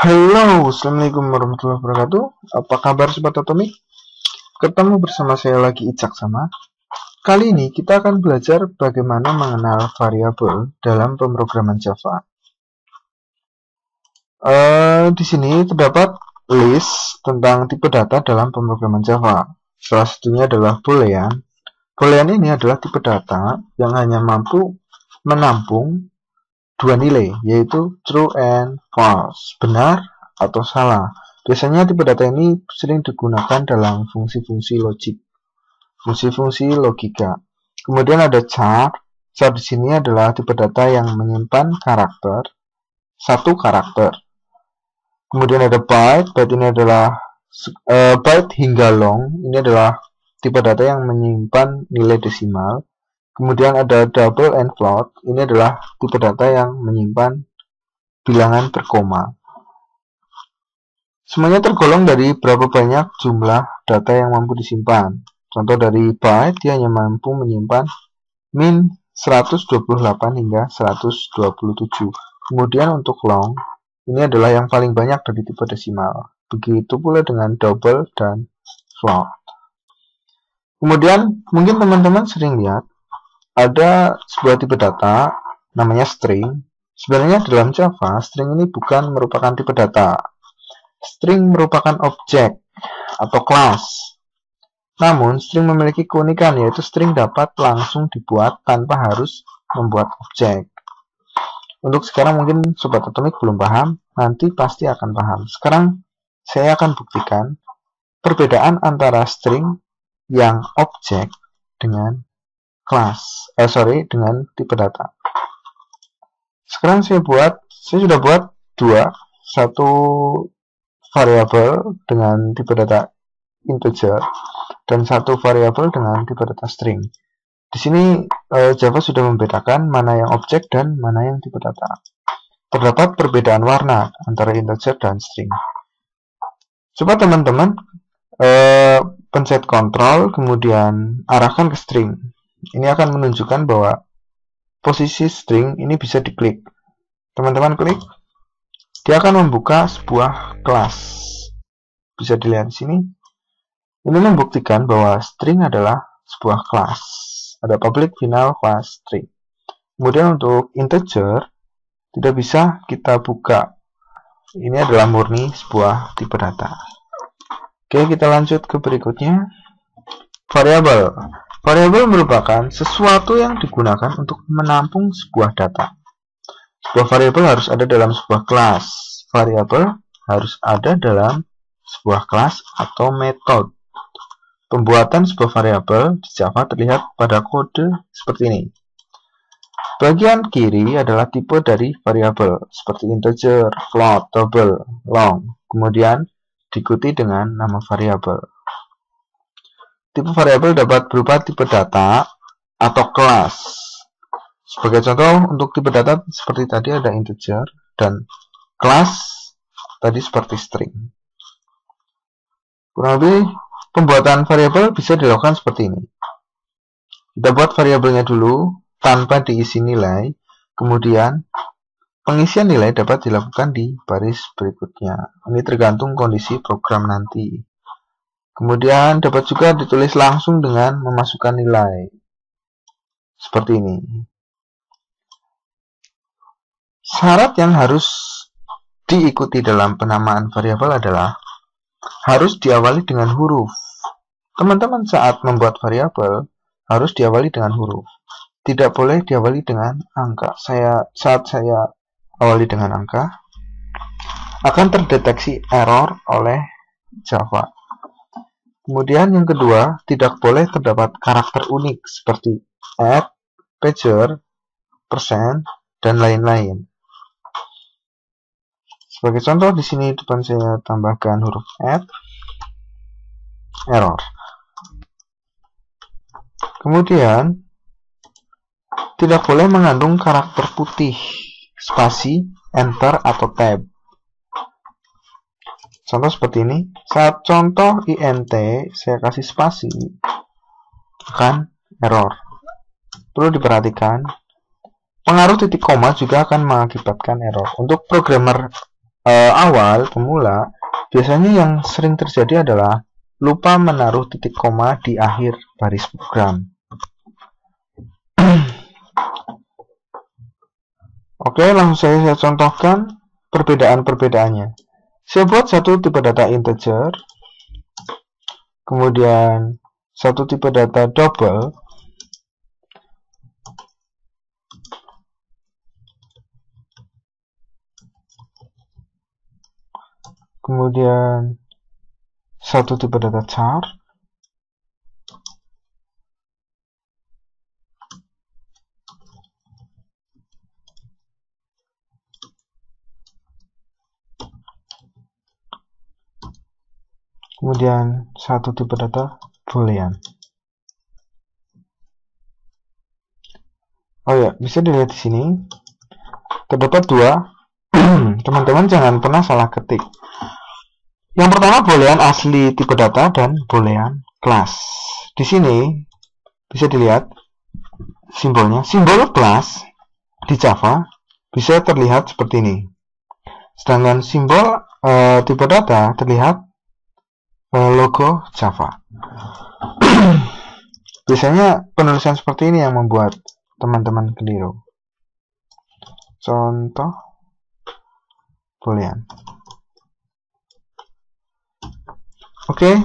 Halo, assalamualaikum warahmatullahi wabarakatuh. Apa kabar sobat Atomik? Ketemu bersama saya lagi Icak sama. Kali ini kita akan belajar bagaimana mengenal variabel dalam pemrograman Java. Di sini terdapat list tentang tipe data dalam pemrograman Java. Salah satunya adalah boolean. Boolean ini adalah tipe data yang hanya mampu menampung dua nilai, yaitu true and false, benar atau salah. Biasanya tipe data ini sering digunakan dalam fungsi-fungsi logik, fungsi-fungsi logika. Kemudian ada char. Char di sini adalah tipe data yang menyimpan karakter, satu karakter. Kemudian ada byte. Byte ini adalah byte hingga long. Ini adalah tipe data yang menyimpan nilai desimal. Kemudian ada double and float. Ini adalah tipe data yang menyimpan bilangan berkoma. Semuanya tergolong dari berapa banyak jumlah data yang mampu disimpan. Contoh dari byte, dia hanya mampu menyimpan min 128 hingga 127. Kemudian untuk long, ini adalah yang paling banyak dari tipe desimal. Begitu pula dengan double dan float. Kemudian mungkin teman-teman sering lihat ada sebuah tipe data namanya string. Sebenarnya dalam Java, string ini bukan merupakan tipe data. String merupakan objek atau kelas. Namun, string memiliki keunikan, yaitu string dapat langsung dibuat tanpa harus membuat objek. Untuk sekarang mungkin Sobat Atomik belum paham, nanti pasti akan paham. Sekarang saya akan buktikan perbedaan antara string yang objek dengan dengan tipe data. Sekarang saya sudah buat satu variabel dengan tipe data integer dan satu variabel dengan tipe data string. Di sini Java sudah membedakan mana yang objek dan mana yang tipe data. Terdapat perbedaan warna antara integer dan string. Coba teman-teman pencet Ctrl kemudian arahkan ke string. Ini akan menunjukkan bahwa posisi string ini bisa diklik. Teman-teman klik, dia akan membuka sebuah kelas. Bisa dilihat di sini. Ini membuktikan bahwa string adalah sebuah kelas. Ada public final class string. Kemudian untuk integer tidak bisa kita buka. Ini adalah murni sebuah tipe data. Oke, kita lanjut ke berikutnya. Variabel. Variabel merupakan sesuatu yang digunakan untuk menampung sebuah data. Sebuah variabel harus ada dalam sebuah kelas. Variabel harus ada dalam sebuah kelas atau metode. Pembuatan sebuah variabel di Java terlihat pada kode seperti ini. Bagian kiri adalah tipe dari variabel, seperti integer, float, double, long. Kemudian diikuti dengan nama variabel. Tipe variabel dapat berupa tipe data atau kelas. Sebagai contoh, untuk tipe data seperti tadi ada integer dan kelas tadi seperti string. Kurang lebih pembuatan variabel bisa dilakukan seperti ini. Kita buat variabelnya dulu tanpa diisi nilai, kemudian pengisian nilai dapat dilakukan di baris berikutnya. Ini tergantung kondisi program nanti. Kemudian dapat juga ditulis langsung dengan memasukkan nilai. Seperti ini. Syarat yang harus diikuti dalam penamaan variabel adalah harus diawali dengan huruf. Teman-teman saat membuat variabel harus diawali dengan huruf. Tidak boleh diawali dengan angka. Saat saya awali dengan angka, akan terdeteksi error oleh Java. Kemudian yang kedua, tidak boleh terdapat karakter unik seperti @ pager, %, dan lain-lain. Sebagai contoh di sini depan saya tambahkan huruf @ error. Kemudian tidak boleh mengandung karakter putih, spasi, enter, atau tab. Contoh seperti ini. Saat contoh int saya kasih spasi, akan error. Perlu diperhatikan, pengaruh titik koma juga akan mengakibatkan error. Untuk programmer awal, pemula, biasanya yang sering terjadi adalah lupa menaruh titik koma di akhir baris program. Oke, langsung saya contohkan perbedaan-perbedaannya. Saya buat satu tipe data integer, kemudian satu tipe data double, kemudian satu tipe data char, kemudian satu tipe data boolean. Oh ya, bisa dilihat di sini terdapat dua. Teman-teman jangan pernah salah ketik. Yang pertama boolean asli tipe data dan boolean class. Di sini bisa dilihat simbolnya. Simbol class di Java bisa terlihat seperti ini. Sedangkan simbol tipe data terlihat logo Java. Biasanya penulisan seperti ini yang membuat teman-teman keliru. Contoh boolean. Oke,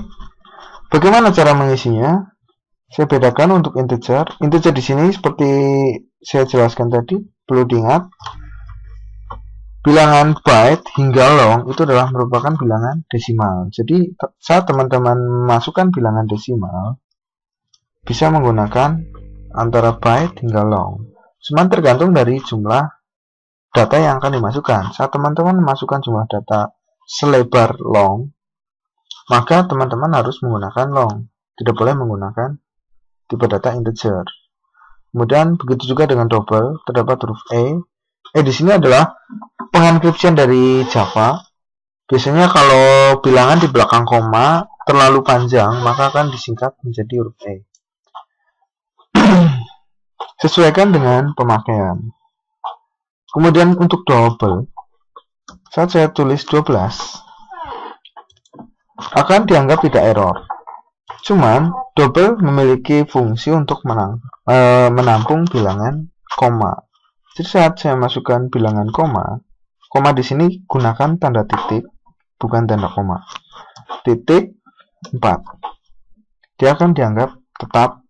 bagaimana cara mengisinya? Saya bedakan untuk integer. Integer di sini seperti saya jelaskan tadi, perlu diingat. Bilangan byte hingga long itu adalah merupakan bilangan desimal. Jadi saat teman-teman masukkan bilangan desimal, bisa menggunakan antara byte hingga long. Cuma tergantung dari jumlah data yang akan dimasukkan. Saat teman-teman memasukkan jumlah data selebar long, maka teman-teman harus menggunakan long. Tidak boleh menggunakan tipe data integer. Kemudian begitu juga dengan double, terdapat huruf E. Di sini adalah pengenkripsian dari Java. Biasanya kalau bilangan di belakang koma terlalu panjang, maka akan disingkat menjadi huruf E. Sesuaikan dengan pemakaian. Kemudian untuk double, saat saya tulis 12, akan dianggap tidak error. Cuman, double memiliki fungsi untuk menampung bilangan koma. Jadi saat saya masukkan bilangan koma di sini gunakan tanda titik, bukan tanda koma. Titik 4. Dia akan dianggap tetap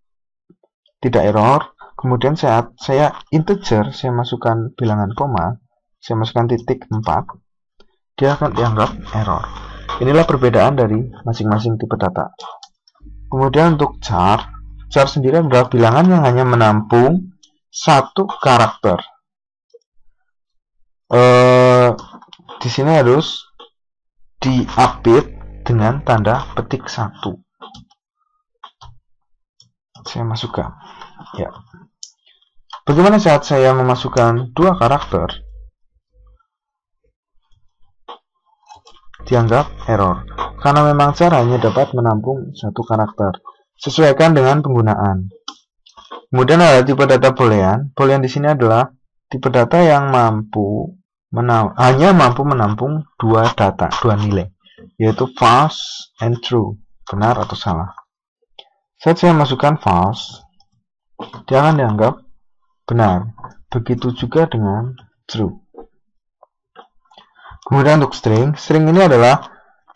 tidak error. Kemudian saat saya integer, saya masukkan bilangan koma, saya masukkan titik 4, dia akan dianggap error. Inilah perbedaan dari masing-masing tipe data. Kemudian untuk char sendiri adalah bilangan yang hanya menampung satu karakter. Di sini harus di-update dengan tanda petik 1. Saya masukkan. Ya. Bagaimana saat saya memasukkan 2 karakter? Dianggap error. Karena memang caranya dapat menampung 1 karakter. Sesuaikan dengan penggunaan. Kemudian ada tipe data boolean. Boolean di sini adalah tipe data yang hanya mampu menampung 2 data, 2 nilai, yaitu false and true, benar atau salah. Saat saya masukkan false, dia akan dianggap benar. Begitu juga dengan true. Kemudian untuk string ini adalah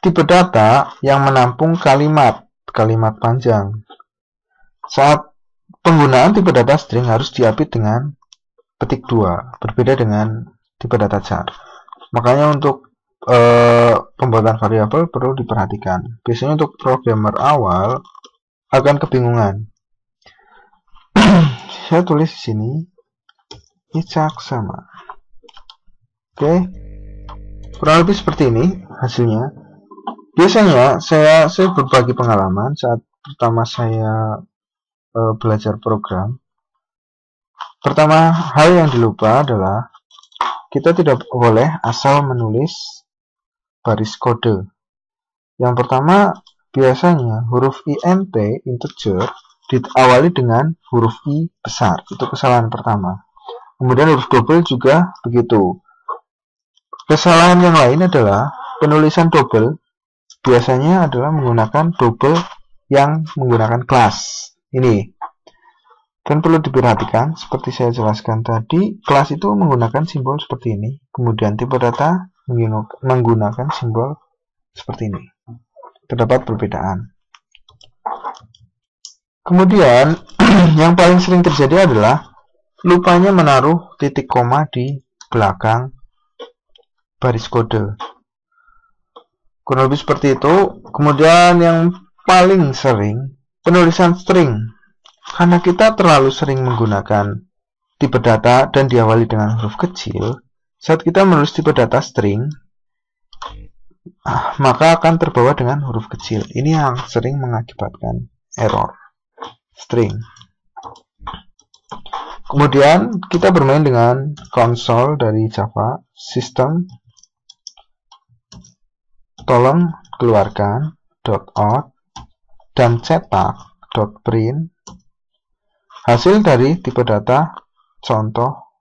tipe data yang menampung kalimat panjang. Saat penggunaan tipe data string harus diapit dengan petik 2, berbeda dengan tipe data char. Makanya untuk pembuatan variabel perlu diperhatikan. Biasanya untuk programmer awal akan kebingungan. Saya tulis di sini Icak sama. Oke. Kurang lebih seperti ini hasilnya. Biasanya saya berbagi pengalaman saat pertama saya belajar program. Pertama hal yang dilupa adalah kita tidak boleh asal menulis baris kode. Yang pertama biasanya huruf int integer diawali dengan huruf i besar. Itu kesalahan pertama. Kemudian huruf double juga begitu. Kesalahan yang lain adalah penulisan double biasanya adalah menggunakan double yang menggunakan kelas ini. Dan perlu diperhatikan, seperti saya jelaskan tadi, kelas itu menggunakan simbol seperti ini. Kemudian tipe data menggunakan simbol seperti ini. Terdapat perbedaan. Kemudian, yang paling sering terjadi adalah lupanya menaruh titik koma di belakang baris kode. Kurang lebih seperti itu. Kemudian yang paling sering penulisan string. Karena kita terlalu sering menggunakan tipe data dan diawali dengan huruf kecil, saat kita menulis tipe data string, maka akan terbawa dengan huruf kecil. Ini yang sering mengakibatkan error string. Kemudian kita bermain dengan konsol dari Java, sistem, tolong keluarkan .out dan cetak.print hasil dari tipe data contoh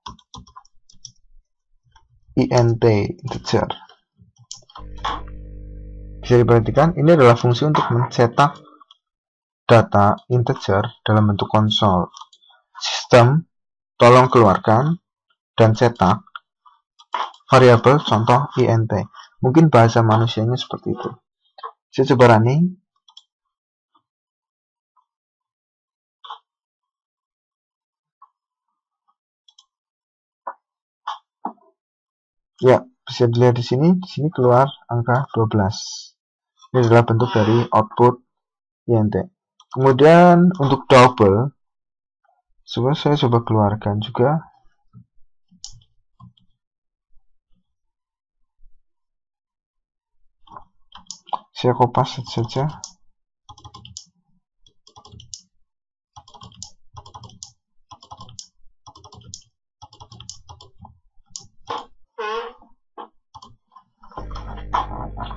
int integer. Bisa diperhatikan, ini adalah fungsi untuk mencetak data integer dalam bentuk konsol. Sistem tolong keluarkan dan cetak variabel contoh int. Mungkin bahasa manusianya seperti itu. Saya coba running. Ya, bisa dilihat di sini keluar angka 12. Ini adalah bentuk dari output int. Kemudian untuk double, saya coba keluarkan juga. Saya copy saja.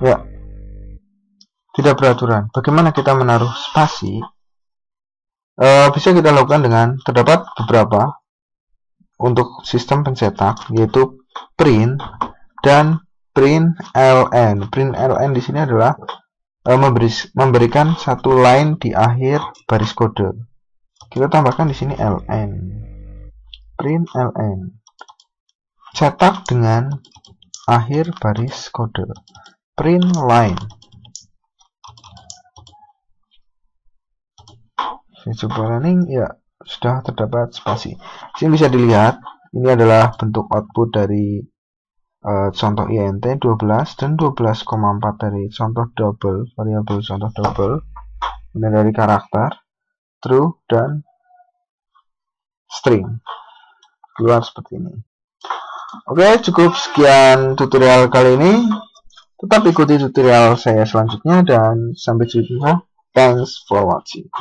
Ya, tidak beraturan. Bagaimana kita menaruh spasi? Bisa kita lakukan dengan terdapat beberapa untuk sistem pencetak, yaitu print dan println. Println di sini adalah memberikan satu line di akhir baris kode. Kita tambahkan di sini ln. Println. Cetak dengan akhir baris kode. Print line. Saya coba running, ya sudah terdapat spasi. Sini bisa dilihat, ini adalah bentuk output dari contoh int 12 dan 12,4 dari contoh double, variabel contoh double, ini dari karakter true dan string. Keluar seperti ini. Oke, cukup sekian tutorial kali ini. Tetap ikuti tutorial saya selanjutnya dan sampai jumpa. Thanks for watching.